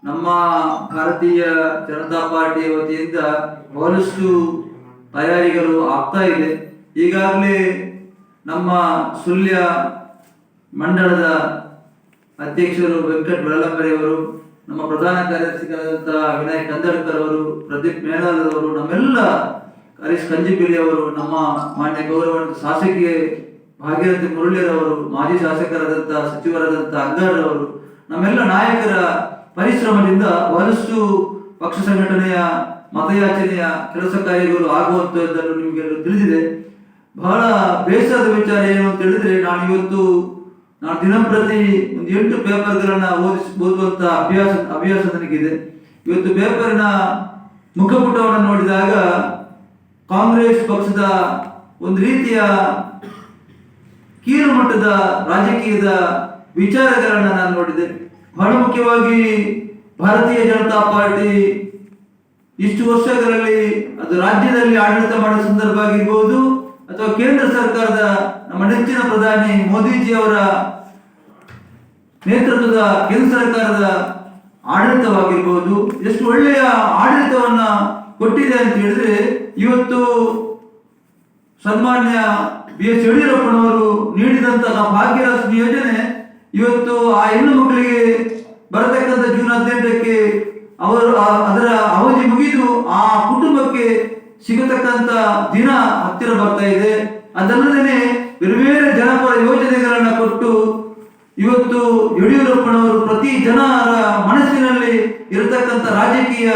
ನಮ್ಮ ಭಾರತೀಯ ಜನತಾ ಪಾರ್ಟಿಯ ವತಿಯಿಂದ ಬಹಳಷ್ಟು ತಯಾರಿಗಳು ಆಗ್ತಾ ಇದೆ. ಈಗಾಗಲೇ ನಮ್ಮ ಸುಳ್ಯ ಮಂಡಳದ ಅಧ್ಯಕ್ಷರು ವೆಂಕಟ್ ಬೆಳಲಂಬರಿ ಅವರು, ನಮ್ಮ ಪ್ರಧಾನ ಕಾರ್ಯದರ್ಶಿಗಳಾದಂಥ ವಿನಯ್ ಕಂದಡ್ಕರ್ ಅವರು, ಪ್ರದೀಪ್ ಮೇಲಾಲ್ ಅವರು, ನಮ್ಮೆಲ್ಲ ಹರೀಶ್ ಕಂಜಿಪಿಲಿ ಅವರು, ನಮ್ಮ ಮಾನ್ಯ ಗೌರವಾನ್ವಿತ ಶಾಸಕಿ ಭಾಗೀರಥಿ ಮುರಳೀರವರು, ಮಾಜಿ ಶಾಸಕರಾದಂಥ ಸಚಿವರಾದಂಥ ಅಂಗಾರ್ ಅವರು, ನಮ್ಮೆಲ್ಲ ನಾಯಕರ ಪರಿಶ್ರಮದಿಂದ ಬಹಳಷ್ಟು ಪಕ್ಷ ಸಂಘಟನೆಯ ಮತಯಾಚನೆಯ ಕೆಲಸ ಕಾರ್ಯಗಳು ಆಗುವಂಥದ್ದನ್ನು ನಿಮಗೆಲ್ಲರೂ ತಿಳಿದಿದೆ. ಬಹಳ ಬೇಸರದ ವಿಚಾರ ಏನು ಅಂತ ಹೇಳಿದ್ರೆ, ನಾನು ದಿನಂಪ್ರತಿ ಒಂದು 8 ಪೇಪರ್ಗಳನ್ನ ಓದುವಂತ ಅಭ್ಯಾಸ ನನಗಿದೆ. ಇವತ್ತು ಪೇಪರ್ನ ಮುಖಪುಟವನ್ನು ನೋಡಿದಾಗ ಕಾಂಗ್ರೆಸ್ ಪಕ್ಷದ ಒಂದು ರೀತಿಯ ಕೀಳು ಮಟ್ಟದ ರಾಜಕೀಯದ ವಿಚಾರಗಳನ್ನ ನಾನು ನೋಡಿದೆ. ಬಹಳ ಮುಖ್ಯವಾಗಿ ಭಾರತೀಯ ಜನತಾ ಪಾರ್ಟಿ ಇಷ್ಟು ವರ್ಷಗಳಲ್ಲಿ ಅದು ರಾಜ್ಯದಲ್ಲಿ ಆಡಳಿತ ಮಾಡೋ ಸಂದರ್ಭ ಆಗಿರ್ಬೋದು, ಅಥವಾ ಕೇಂದ್ರ ಸರ್ಕಾರದ ನಮ್ಮ ನೆಚ್ಚಿನ ಪ್ರಧಾನಿ ಮೋದಿಜಿ ಅವರ ನೇತೃತ್ವದ ಕೇಂದ್ರ ಸರ್ಕಾರದ ಆಡಳಿತವಾಗಿರ್ಬೋದು, ಎಷ್ಟು ಒಳ್ಳೆಯ ಆಡಳಿತವನ್ನ ಕೊಟ್ಟಿದೆ ಅಂತ ಹೇಳಿದ್ರೆ, ಇವತ್ತು ಸನ್ಮಾನ್ಯ BS ಯಡಿಯೂರಪ್ಪನವರು ನೀಡಿದಂತಹ ಭಾಗ್ಯಲಕ್ಷ್ಮಿ ಯೋಜನೆ ಇವತ್ತು ಆ ಹೆಣ್ಣು ಮಕ್ಕಳಿಗೆ ಬರತಕ್ಕಂಥ ಜೂನ್ 18ಕ್ಕೆ ಅದರ ಅವಧಿ ಮುಗಿದು ಆ ಕುಟುಂಬಕ್ಕೆ ಸಿಗತಕ್ಕಂತ ದಿನ ಹತ್ತಿರ ಬರ್ತಾ ಇದೆ. ಅದಲ್ಲದೆ ಬೇರೆ ಬೇರೆ ಜನಪರ ಯೋಜನೆಗಳನ್ನ ಕೊಟ್ಟು ಇವತ್ತು ಯಡಿಯೂರಪ್ಪನವರು ಪ್ರತಿ ಜನರ ಮನಸ್ಸಿನಲ್ಲಿ ಇರತಕ್ಕಂಥ ರಾಜಕೀಯ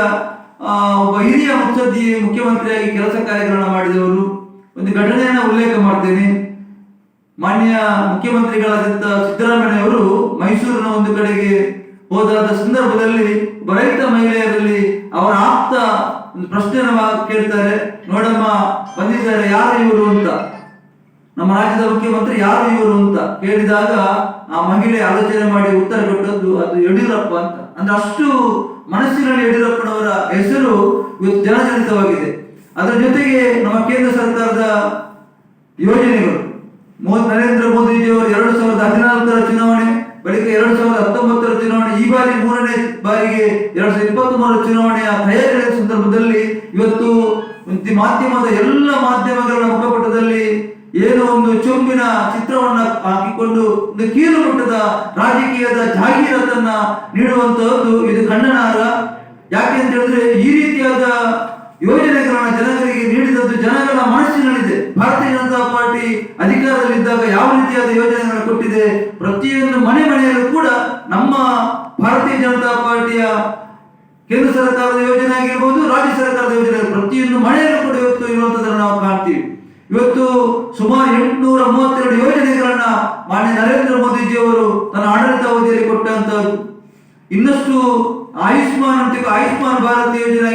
ಒಬ್ಬ ಹಿರಿಯ ಮುಖ್ಯಮಂತ್ರಿಯಾಗಿ ಕೆಲಸ ಕಾರ್ಯಗಳನ್ನ ಮಾಡಿದವರು. ಒಂದು ಘಟನೆಯನ್ನ ಉಲ್ಲೇಖ ಮಾಡ್ತೇನೆ. ಮಾನ್ಯ ಮುಖ್ಯಮಂತ್ರಿಗಳಾದಂಥ ಸಿದ್ದರಾಮಯ್ಯ ಅವರು ಮೈಸೂರಿನ ಒಂದು ಕಡೆಗೆ ಹೋದಾದ ಸಂದರ್ಭದಲ್ಲಿ ರೈತ ಮಹಿಳೆಯರಲ್ಲಿ ಅವರ ಆಪ್ತ ಒಂದು ಪ್ರಶ್ನೆಯನ್ನು ಕೇಳ್ತಾರೆ, ನೋಡಮ್ಮ ಬಂದಿದ್ದಾರೆ, ಯಾರು ಇವರು ಅಂತ, ನಮ್ಮ ರಾಜ್ಯದ ಮುಖ್ಯಮಂತ್ರಿ ಯಾರು ಇವರು ಅಂತ ಕೇಳಿದಾಗ ಆ ಮಹಿಳೆ ಆಲೋಚನೆ ಮಾಡಿ ಉತ್ತರ ಕೊಟ್ಟದ್ದು ಅದು ಯಡಿಯೂರಪ್ಪ ಅಂತ. ಅಂದ್ರೆ ಅಷ್ಟು ಮನಸ್ಸಿನಲ್ಲಿ ಯಡಿಯೂರಪ್ಪನವರ ಹೆಸರು ಇವತ್ತು ಜನಜನಿತವಾಗಿದೆ. ಅದರ ಜೊತೆಗೆ ನಮ್ಮ ಕೇಂದ್ರ ಸರ್ಕಾರದ ಯೋಜನೆಗಳು, ನರೇಂದ್ರ ಮೋದಿಜಿಯವರು 2014ರ ಚುನಾವಣೆ, ಬಳಿಕ 2019ರ ಚುನಾವಣೆ, ಈ ಬಾರಿ 3ನೇ ಬಾರಿಗೆ 2023ರ ಚುನಾವಣೆಯ ತಯಾರಿಯ ಸಂದರ್ಭದಲ್ಲಿ ಇವತ್ತು ಮಾಧ್ಯಮದ ಎಲ್ಲ ಮಾಧ್ಯಮಗಳ ಮುಖಪುಟದಲ್ಲಿ ಏನೋ ಒಂದು ಚೊಂಬಿನ ಚಿತ್ರವನ್ನ ಹಾಕಿಕೊಂಡು ಒಂದು ಕೀಳು ಮಟ್ಟದ ರಾಜಕೀಯದ ಜಾಹೀರಾತನ್ನ ನೀಡುವಂತಹದ್ದು ಇದು ಖಂಡನಾರ್ಹ. ಯಾಕೆ ಅಂತ ಹೇಳಿದ್ರೆ, ಈ ರೀತಿಯಾದ ಯೋಜನೆಗಳನ್ನ ಜನಗಳಿಗೆ ನೀಡಿದದ್ದು ಜನಗಳ ಮನಸ್ಸಿನಲ್ಲಿದೆ. ಭಾರತೀಯ ಜನತಾ ಪಾರ್ಟಿ ಅಧಿಕಾರದಲ್ಲಿದ್ದಾಗ ಯಾವ ರೀತಿಯಾದ ಯೋಜನೆಗಳನ್ನು ಕೊಟ್ಟಿದೆ, ಪ್ರತಿಯೊಂದು ಮನೆಯಲ್ಲೂ ಕೂಡ ನಮ್ಮ ಭಾರತೀಯ ಜನತಾ ಪಾರ್ಟಿಯ ಕೇಂದ್ರ ಸರ್ಕಾರದ ಯೋಜನೆ ಆಗಿರ್ಬೋದು, ರಾಜ್ಯ ಸರ್ಕಾರದ ಯೋಜನೆ, ಪ್ರತಿಯೊಂದು ಮನೆಯಲ್ಲೂ ಕೂಡ ಇವತ್ತು ಇರುವಂತದನ್ನು ನಾವು ಕಾಣ್ತೀವಿ. ಇವತ್ತು ಸುಮಾರು 832 ಯೋಜನೆಗಳನ್ನ ಮಾನ್ಯ ನರೇಂದ್ರ ಮೋದಿಜಿ ಅವರು ತನ್ನ ಆಡಳಿತಾವಧಿಯಲ್ಲಿ ಕೊಟ್ಟಂತದ್ದು. ಇನ್ನಷ್ಟು ಆಯುಷ್ಮಾನ್ ಭಾರತ್ ಯೋಜನೆ